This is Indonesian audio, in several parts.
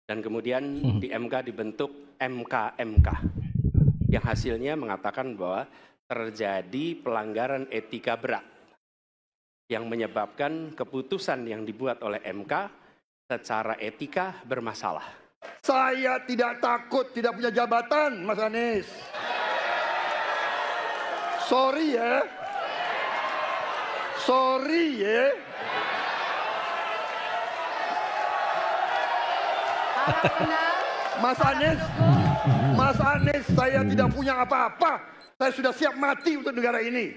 Dan kemudian di MK dibentuk MK yang hasilnya mengatakan bahwa terjadi pelanggaran etika berat yang menyebabkan keputusan yang dibuat oleh MK secara etika bermasalah. Saya tidak takut tidak punya jabatan, Mas Anies. Sorry ya. Mas Anies, saya tidak punya apa-apa. Saya sudah siap mati untuk negara ini.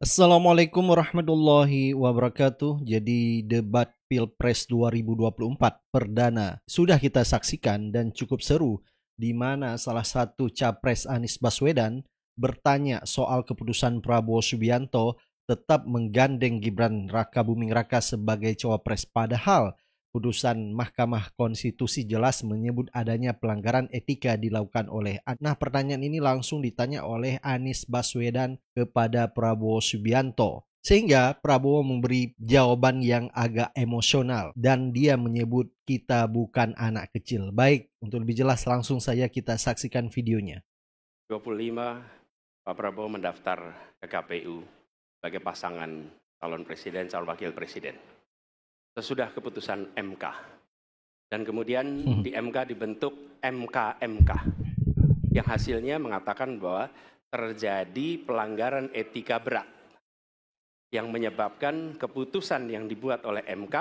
Assalamualaikum warahmatullahi wabarakatuh. Jadi debat Pilpres 2024 perdana sudah kita saksikan dan cukup seru, di mana salah satu capres Anies Baswedan bertanya soal keputusan Prabowo Subianto tetap menggandeng Gibran Rakabuming Raka sebagai cawapres, padahal putusan Mahkamah Konstitusi jelas menyebut adanya pelanggaran etika dilakukan oleh. Nah, pertanyaan ini langsung ditanya oleh Anies Baswedan kepada Prabowo Subianto, sehingga Prabowo memberi jawaban yang agak emosional dan dia menyebut kita bukan anak kecil. Baik, untuk lebih jelas langsung saja kita saksikan videonya. 25 Pak Prabowo mendaftar ke KPU sebagai pasangan calon presiden, calon wakil presiden. Sesudah keputusan MK. Dan kemudian di MK dibentuk MK yang hasilnya mengatakan bahwa terjadi pelanggaran etika berat yang menyebabkan keputusan yang dibuat oleh MK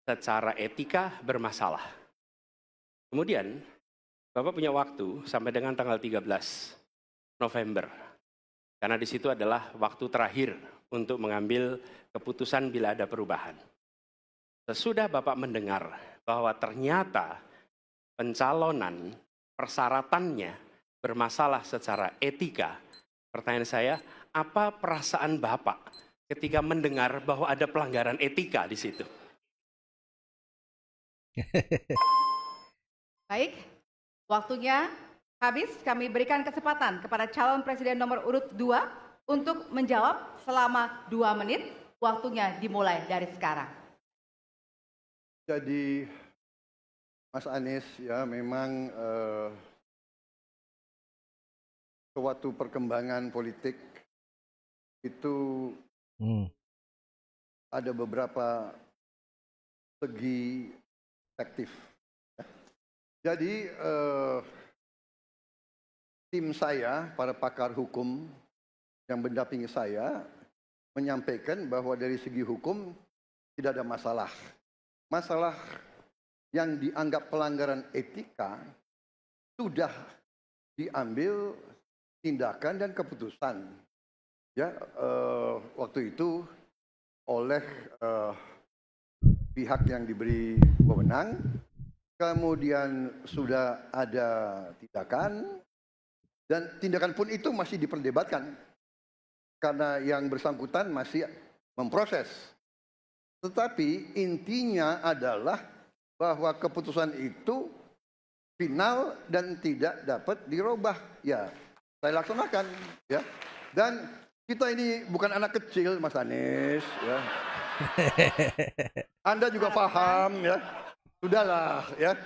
secara etika bermasalah. Kemudian Bapak punya waktu sampai dengan tanggal 13 November. Karena di situ adalah waktu terakhir untuk mengambil keputusan bila ada perubahan. Sesudah Bapak mendengar bahwa ternyata pencalonan persyaratannya bermasalah secara etika, pertanyaan saya, apa perasaan Bapak ketika mendengar bahwa ada pelanggaran etika di situ? Baik, waktunya habis. Kami berikan kesempatan kepada calon presiden nomor urut 2 untuk menjawab selama 2 menit. Waktunya dimulai dari sekarang. Jadi Mas Anies ya memang suatu perkembangan politik itu ada beberapa segi perspektif. Jadi tim saya, para pakar hukum yang mendampingi saya menyampaikan bahwa dari segi hukum tidak ada masalah. Masalah yang dianggap pelanggaran etika sudah diambil tindakan dan keputusan ya waktu itu oleh pihak yang diberi wewenang, kemudian sudah ada tindakan dan tindakan pun itu masih diperdebatkan karena yang bersangkutan masih memproses. Tetapi intinya adalah bahwa keputusan itu final dan tidak dapat dirubah. Ya, saya laksanakan. Ya, dan kita ini bukan anak kecil, Mas Anies. Ya. Anda juga paham, ya. Sudahlah, ya.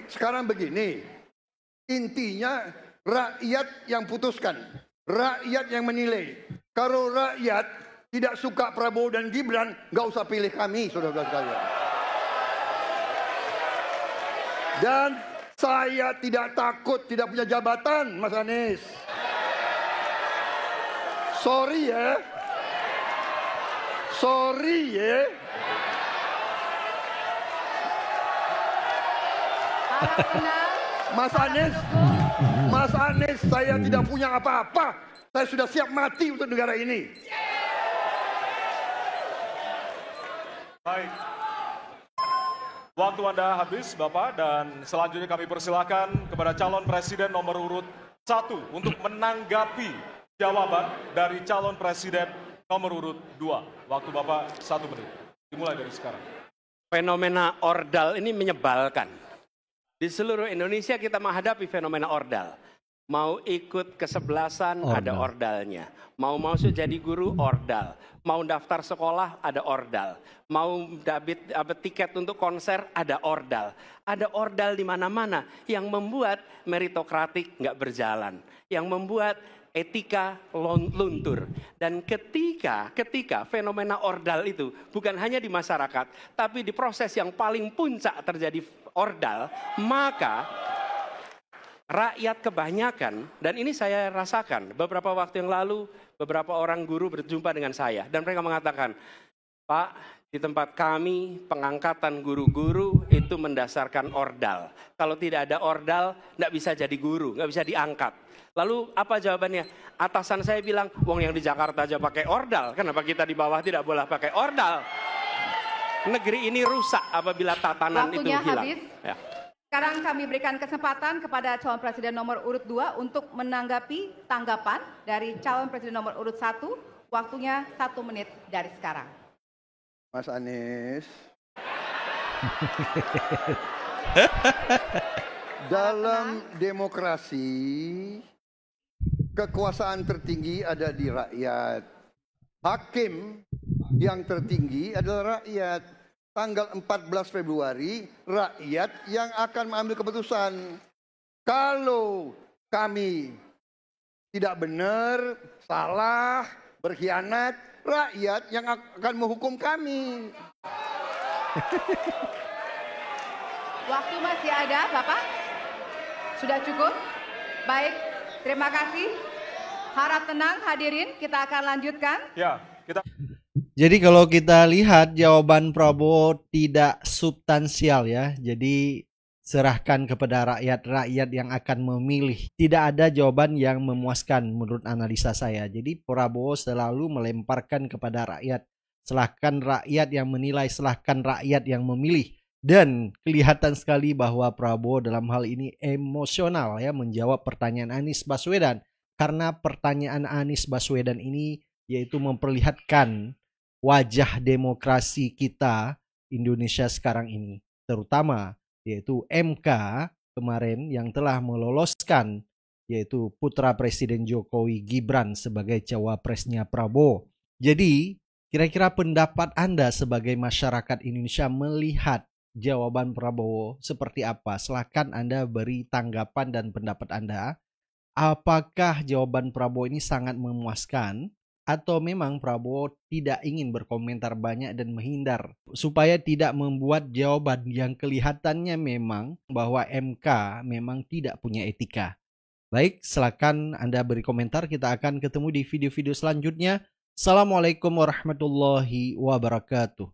Sekarang begini, intinya rakyat yang putuskan, rakyat yang menilai. Kalau rakyat tidak suka Prabowo dan Gibran, nggak usah pilih kami, saudara-saudara sekalian. Dan saya tidak takut tidak punya jabatan, Mas Anies. Sorry ya. Mas Anies, saya tidak punya apa-apa. Saya sudah siap mati untuk negara ini. Baik, waktu Anda habis Bapak, dan selanjutnya kami persilakan kepada calon presiden nomor urut 1 untuk menanggapi jawaban dari calon presiden nomor urut 2. Waktu Bapak 1 menit, dimulai dari sekarang. Fenomena ordal ini menyebalkan. Di seluruh Indonesia kita menghadapi fenomena ordal. Mau ikut kesebelasan ada Ordal. ordalnya. Mau masuk jadi guru ordal. Mau daftar sekolah ada ordal. Mau dapat tiket untuk konser ada ordal. Ada ordal di mana-mana yang membuat meritokratik nggak berjalan. Yang membuat etika luntur. Dan ketika fenomena ordal itu bukan hanya di masyarakat, tapi di proses yang paling puncak terjadi ordal, maka rakyat kebanyakan, dan ini saya rasakan beberapa waktu yang lalu, beberapa orang guru berjumpa dengan saya dan mereka mengatakan, Pak, di tempat kami pengangkatan guru-guru itu mendasarkan ordal. Kalau tidak ada ordal, nggak bisa jadi guru, nggak bisa diangkat. Lalu apa jawabannya? Atasan saya bilang, wong yang di Jakarta aja pakai ordal, kenapa kita di bawah tidak boleh pakai ordal? Negeri ini rusak apabila tatanan Waktunya itu hilang. habis. Ya. Sekarang kami berikan kesempatan kepada calon presiden nomor urut 2 untuk menanggapi tanggapan dari calon presiden nomor urut 1. Waktunya 1 menit dari sekarang. Mas Anies. Dalam demokrasi, kekuasaan tertinggi ada di rakyat. Hakim yang tertinggi adalah rakyat. Tanggal 14 Februari, rakyat yang akan mengambil keputusan. Kalau kami tidak benar, salah, berkhianat, rakyat yang akan menghukum kami. Waktu masih ada, Bapak? Sudah cukup? Baik, terima kasih. Harap tenang hadirin, kita akan lanjutkan. Ya, kita Jadi kalau kita lihat jawaban Prabowo tidak substansial ya. Jadi serahkan kepada rakyat yang akan memilih. Tidak ada jawaban yang memuaskan menurut analisa saya. Jadi Prabowo selalu melemparkan kepada rakyat. Silahkan rakyat yang menilai, silahkan rakyat yang memilih. Dan kelihatan sekali bahwa Prabowo dalam hal ini emosional ya menjawab pertanyaan Anies Baswedan. Karena pertanyaan Anies Baswedan ini yaitu memperlihatkan wajah demokrasi kita Indonesia sekarang ini, terutama yaitu MK kemarin yang telah meloloskan yaitu putra Presiden Jokowi Gibran sebagai cawapresnya Prabowo. Jadi kira-kira pendapat Anda sebagai masyarakat Indonesia melihat jawaban Prabowo seperti apa? Silakan Anda beri tanggapan dan pendapat Anda. Apakah jawaban Prabowo ini sangat memuaskan? Atau memang Prabowo tidak ingin berkomentar banyak dan menghindar supaya tidak membuat jawaban yang kelihatannya memang bahwa MK memang tidak punya etika. Baik, silakan Anda beri komentar. Kita akan ketemu di video-video selanjutnya. Assalamualaikum warahmatullahi wabarakatuh.